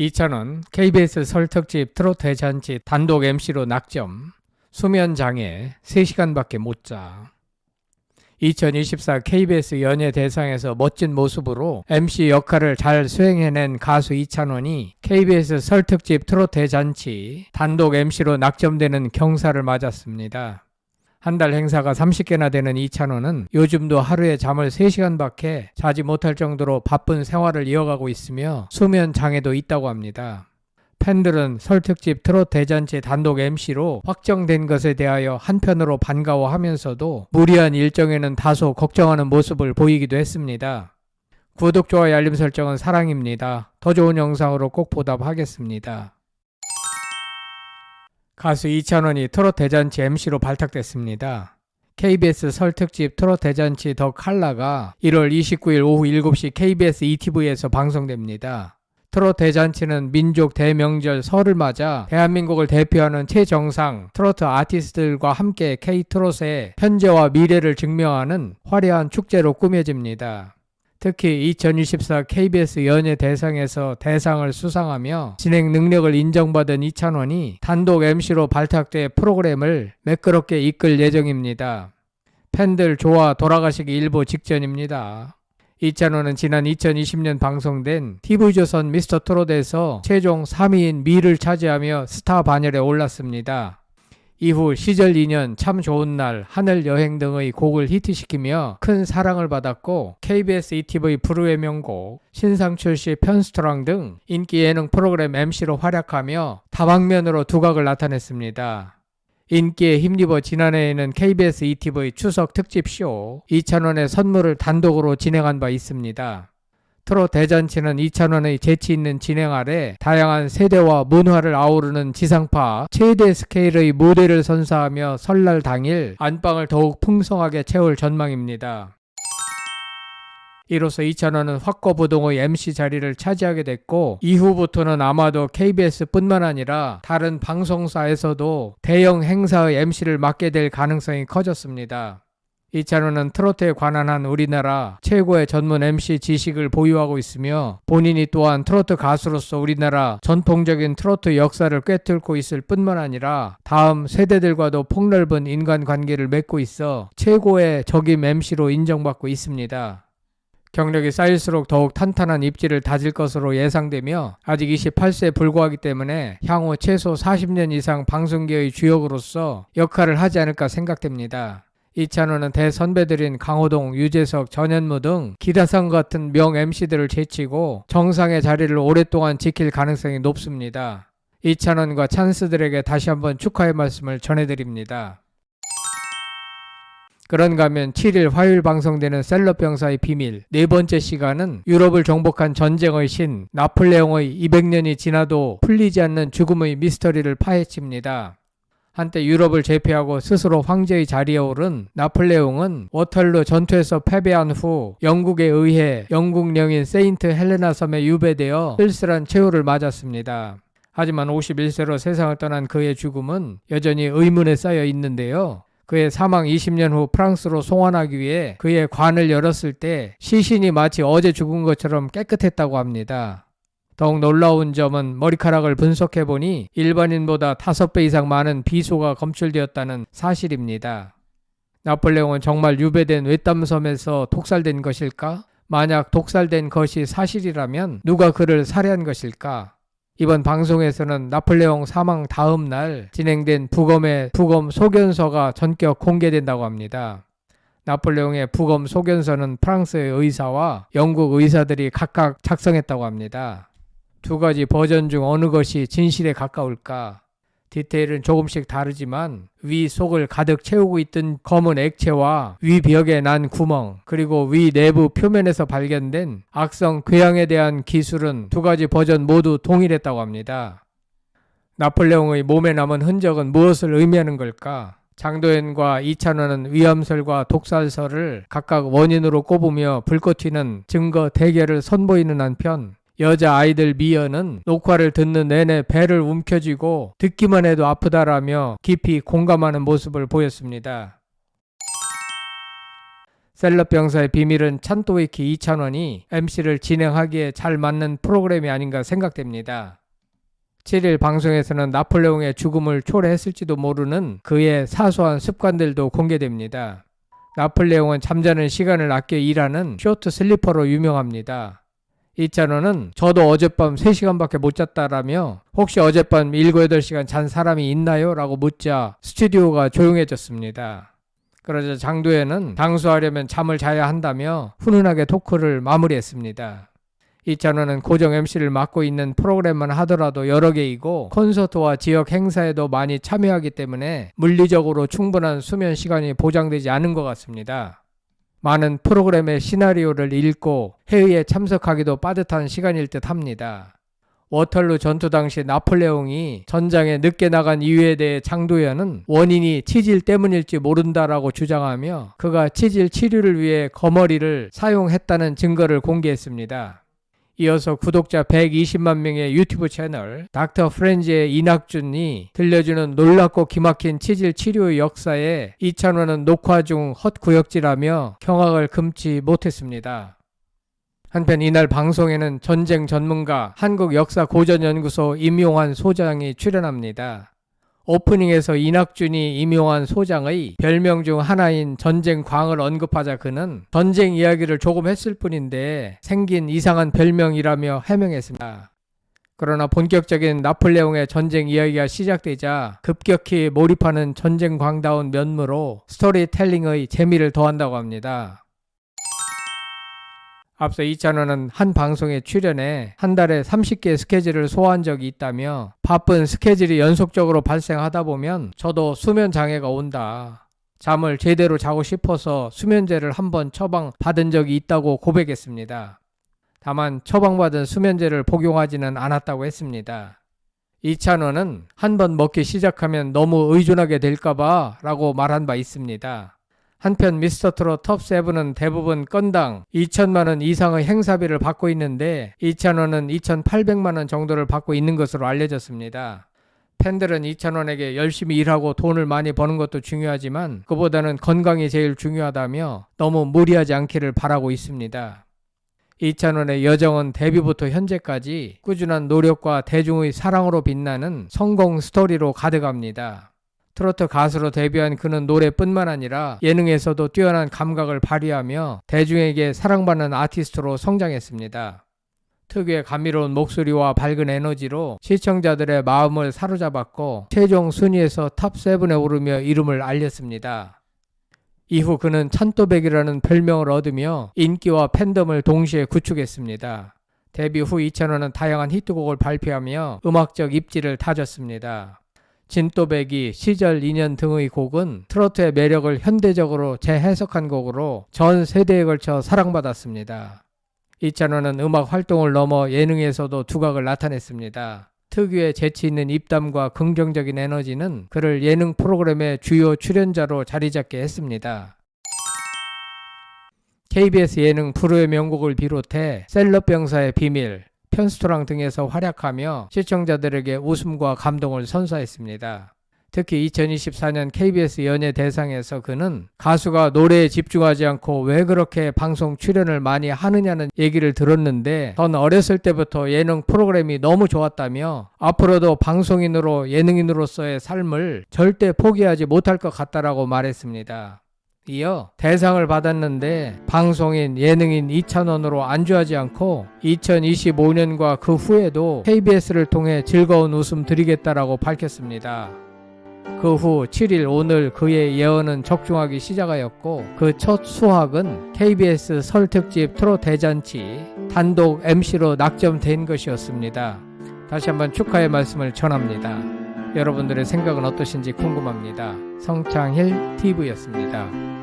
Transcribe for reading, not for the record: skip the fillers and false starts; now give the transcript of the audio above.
이찬원 KBS 설 특집 트로트 대잔치 단독 MC로 낙점. 수면장애 3시간밖에 못 자. 2024 KBS 연예대상에서 멋진 모습으로 MC 역할을 잘 수행해낸 가수 이찬원이 KBS 설 특집 트로트 대잔치 단독 MC로 낙점되는 경사를 맞았습니다. 한 달 행사가 30개나 되는 이찬원은 요즘도 하루에 잠을 3시간밖에 자지 못할 정도로 바쁜 생활을 이어가고 있으며 수면 장애도 있다고 합니다. 팬들은 설 특집 트로트 대잔치 단독 MC로 확정된 것에 대하여 한편으로 반가워하면서도 무리한 일정에는 다소 걱정하는 모습을 보이기도 했습니다. 구독, 좋아요, 알림 설정은 사랑입니다. 더 좋은 영상으로 꼭 보답하겠습니다. 가수 이찬원이 트로트 대잔치 MC로 발탁됐습니다. KBS 설 특집 트로트 대잔치 더 칼라가 1월 29일 오후 7시 KBS ETV에서 방송됩니다. 트로트 대잔치는 민족 대명절 설을 맞아 대한민국을 대표하는 최정상 트로트 아티스트들과 함께 K-트롯의 현재와 미래를 증명하는 화려한 축제로 꾸며집니다. 특히 2024 KBS 연예대상에서 대상을 수상하며 진행 능력을 인정받은 이찬원이 단독 MC로 발탁돼 프로그램을 매끄럽게 이끌 예정입니다. 팬들 좋아 돌아가시기 일보 직전입니다. 이찬원은 지난 2020년 방송된 TV조선 미스터트롯에서 최종 3위인 미를 차지하며 스타 반열에 올랐습니다. 이후 시절 인연, 참 좋은 날, 하늘 여행 등의 곡을 히트시키며 큰 사랑을 받았고 KBS ETV 불후의 명곡, 신상철 씨 편스토랑 등 인기 예능 프로그램 MC로 활약하며 다방면으로 두각을 나타냈습니다. 인기에 힘입어 지난해에는 KBS ETV 추석 특집쇼 이찬원의 선물을 단독으로 진행한 바 있습니다. 트로트 대잔치는 이찬원의 재치 있는 진행 아래 다양한 세대와 문화를 아우르는 지상파 최대 스케일의 무대를 선사하며 설날 당일 안방을 더욱 풍성하게 채울 전망입니다. 이로써 이찬원은 확고부동의 MC 자리를 차지하게 됐고 이후부터는 아마도 KBS뿐만 아니라 다른 방송사에서도 대형 행사의 MC를 맡게 될 가능성이 커졌습니다. 이찬원은 트로트에 관한 한 우리나라 최고의 전문 MC 지식을 보유하고 있으며 본인이 또한 트로트 가수로서 우리나라 전통적인 트로트 역사를 꿰뚫고 있을 뿐만 아니라 다음 세대들과도 폭넓은 인간관계를 맺고 있어 최고의 적임 MC로 인정받고 있습니다. 경력이 쌓일수록 더욱 탄탄한 입지를 다질 것으로 예상되며 아직 28세에 불과하기 때문에 향후 최소 40년 이상 방송계의 주역으로서 역할을 하지 않을까 생각됩니다. 이찬원은 대선배들인 강호동, 유재석, 전현무 등 기라성 같은 명 MC들을 제치고 정상의 자리를 오랫동안 지킬 가능성이 높습니다. 이찬원과 찬스들에게 다시 한번 축하의 말씀을 전해드립니다. 그런가 하면 7일 화요일 방송되는 셀럽병사의 비밀 네 번째 시간은 유럽을 정복한 전쟁의 신 나폴레옹의 200년이 지나도 풀리지 않는 죽음의 미스터리를 파헤칩니다. 한때 유럽을 제패하고 스스로 황제의 자리에 오른 나폴레옹은 워털루 전투에서 패배한 후 영국에 의해 영국 영인 세인트 헬레나 섬에 유배되어 쓸쓸한 최후를 맞았습니다. 하지만 51세로 세상을 떠난 그의 죽음은 여전히 의문에 쌓여 있는데요. 그의 사망 20년 후 프랑스로 송환하기 위해 그의 관을 열었을 때 시신이 마치 어제 죽은 것처럼 깨끗했다고 합니다. 더욱 놀라운 점은 머리카락을 분석해보니 일반인보다 5배 이상 많은 비소가 검출되었다는 사실입니다. 나폴레옹은 정말 유배된 외딴섬에서 독살된 것일까? 만약 독살된 것이 사실이라면 누가 그를 살해한 것일까? 이번 방송에서는 나폴레옹 사망 다음 날 진행된 부검의 부검 소견서가 전격 공개된다고 합니다. 나폴레옹의 부검 소견서는 프랑스의 의사와 영국 의사들이 각각 작성했다고 합니다. 두 가지 버전 중 어느 것이 진실에 가까울까? 디테일은 조금씩 다르지만 위 속을 가득 채우고 있던 검은 액체와 위 벽에 난 구멍 그리고 위 내부 표면에서 발견된 악성 궤양에 대한 기술은 두 가지 버전 모두 동일했다고 합니다. 나폴레옹의 몸에 남은 흔적은 무엇을 의미하는 걸까? 장도연과 이찬원은 위암설과 독살설을 각각 원인으로 꼽으며 불꽃 튀는 증거 대결을 선보이는 한편 여자아이들 미연은 녹화를 듣는 내내 배를 움켜쥐고 듣기만 해도 아프다라며 깊이 공감하는 모습을 보였습니다. 셀럽 병사의 비밀은 찬또위키 이찬원이 MC를 진행하기에 잘 맞는 프로그램이 아닌가 생각됩니다. 7일 방송에서는 나폴레옹의 죽음을 초래했을지도 모르는 그의 사소한 습관들도 공개됩니다. 나폴레옹은 잠자는 시간을 아껴 일하는 쇼트 슬리퍼로 유명합니다. 이찬원은 저도 어젯밤 3시간밖에 못 잤다라며 혹시 어젯밤 7, 8시간 잔 사람이 있나요? 라고 묻자 스튜디오가 조용해졌습니다. 그러자 장도연은 당수하려면 잠을 자야 한다며 훈훈하게 토크를 마무리했습니다. 이찬원은 고정 MC를 맡고 있는 프로그램만 하더라도 여러 개이고 콘서트와 지역 행사에도 많이 참여하기 때문에 물리적으로 충분한 수면 시간이 보장되지 않은 것 같습니다. 많은 프로그램의 시나리오를 읽고 회의에 참석하기도 빠듯한 시간일 듯 합니다. 워털루 전투 당시 나폴레옹이 전장에 늦게 나간 이유에 대해 장도연은 원인이 치질 때문일지 모른다라고 주장하며 그가 치질 치료를 위해 거머리를 사용했다는 증거를 공개했습니다. 이어서 구독자 120만 명의 유튜브 채널 닥터 프렌즈의 이낙준이 들려주는 놀랍고 기막힌 치질 치료의 역사에 이찬원은 녹화 중 헛구역질하며 경악을 금치 못했습니다. 한편 이날 방송에는 전쟁 전문가 한국역사고전연구소 임용환 소장이 출연합니다. 오프닝에서 이낙준이 임용환 소장의 별명 중 하나인 전쟁광을 언급하자 그는 전쟁 이야기를 조금 했을 뿐인데 생긴 이상한 별명이라며 해명했습니다. 그러나 본격적인 나폴레옹의 전쟁 이야기가 시작되자 급격히 몰입하는 전쟁광다운 면모로 스토리텔링의 재미를 더한다고 합니다. 앞서 이찬원은 한 방송에 출연해 한 달에 30개의 스케줄을 소화한 적이 있다며 바쁜 스케줄이 연속적으로 발생하다 보면 저도 수면 장애가 온다. 잠을 제대로 자고 싶어서 수면제를 한번 처방받은 적이 있다고 고백했습니다. 다만 처방받은 수면제를 복용하지는 않았다고 했습니다. 이찬원은 한번 먹기 시작하면 너무 의존하게 될까봐 라고 말한 바 있습니다. 한편 미스터트롯 톱7은 대부분 건당 2천만원 이상의 행사비를 받고 있는데 이찬원은 2,800만원 정도를 받고 있는 것으로 알려졌습니다. 팬들은 이찬원에게 열심히 일하고 돈을 많이 버는 것도 중요하지만 그보다는 건강이 제일 중요하다며 너무 무리하지 않기를 바라고 있습니다. 이찬원의 여정은 데뷔부터 현재까지 꾸준한 노력과 대중의 사랑으로 빛나는 성공 스토리로 가득합니다. 트로트 가수로 데뷔한 그는 노래뿐만 아니라 예능에서도 뛰어난 감각을 발휘하며 대중에게 사랑받는 아티스트로 성장했습니다. 특유의 감미로운 목소리와 밝은 에너지로 시청자들의 마음을 사로잡았고 최종 순위에서 탑7에 오르며 이름을 알렸습니다. 이후 그는 찬또백이라는 별명을 얻으며 인기와 팬덤을 동시에 구축했습니다. 데뷔 후 이찬원은 다양한 히트곡을 발표하며 음악적 입지를 다졌습니다. 진또배기, 시절 인연 등의 곡은 트로트의 매력을 현대적으로 재해석한 곡으로 전 세대에 걸쳐 사랑받았습니다. 이찬원은 음악 활동을 넘어 예능에서도 두각을 나타냈습니다. 특유의 재치 있는 입담과 긍정적인 에너지는 그를 예능 프로그램의 주요 출연자로 자리잡게 했습니다. KBS 예능 불후의 명곡을 비롯해 셀럽 병사의 비밀, 편스토랑 등에서 활약하며 시청자들에게 웃음과 감동을 선사했습니다. 특히 2024년 KBS 연예대상에서 그는 가수가 노래에 집중하지 않고 왜 그렇게 방송 출연을 많이 하느냐는 얘기를 들었는데 전 어렸을 때부터 예능 프로그램이 너무 좋았다며 앞으로도 방송인으로 예능인으로서의 삶을 절대 포기하지 못할 것 같다라고 말했습니다. 이어 대상을 받았는데 방송인, 예능인 이찬원으로 안주하지 않고 2025년과 그 후에도 KBS를 통해 즐거운 웃음 드리겠다라고 밝혔습니다. 그 후 7일 오늘 그의 예언은 적중하기 시작하였고 그 첫 수확은 KBS 설 특집 트롯 대잔치 단독 MC로 낙점된 것이었습니다. 다시 한번 축하의 말씀을 전합니다. 여러분들의 생각은 어떠신지 궁금합니다. 성창힐 TV였습니다.